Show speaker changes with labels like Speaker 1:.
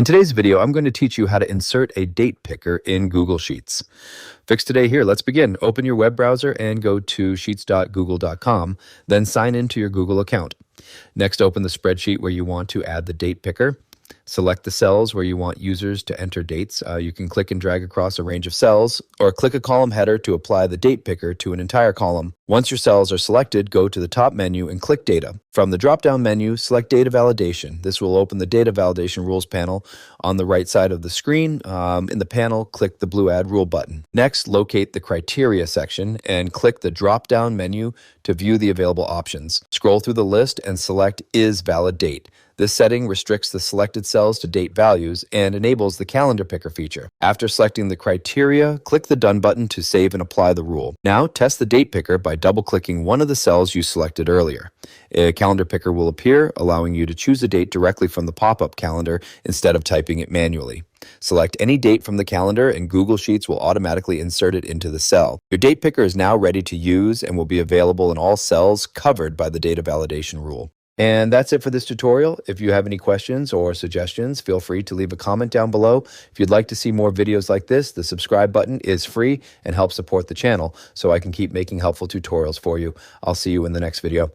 Speaker 1: In today's video, I'm going to teach you how to insert a date picker in Google Sheets. Fix today here. Let's begin. Open your web browser and go to sheets.google.com, then sign into your Google account. Next, open the spreadsheet where you want to add the date picker. Select the cells where you want users to enter dates. You can click and drag across a range of cells, or click a column header to apply the date picker to an entire column. Once your cells are selected, go to the top menu and click Data. From the drop-down menu, select Data Validation. This will open the Data Validation Rules panel on the right side of the screen. In the panel, click the blue Add Rule button. Next, locate the Criteria section and click the drop-down menu to view the available options. Scroll through the list and select Is Valid Date. This setting restricts the selected cells to date values and enables the calendar picker feature. After selecting the criteria, click the Done button to save and apply the rule. Now, test the date picker by double-clicking one of the cells you selected earlier. A calendar picker will appear, allowing you to choose a date directly from the pop-up calendar instead of typing it manually. Select any date from the calendar and Google Sheets will automatically insert it into the cell. Your date picker is now ready to use and will be available in all cells covered by the data validation rule. And that's it for this tutorial. If you have any questions or suggestions, feel free to leave a comment down below. If you'd like to see more videos like this, the subscribe button is free and helps support the channel so I can keep making helpful tutorials for you. I'll see you in the next video.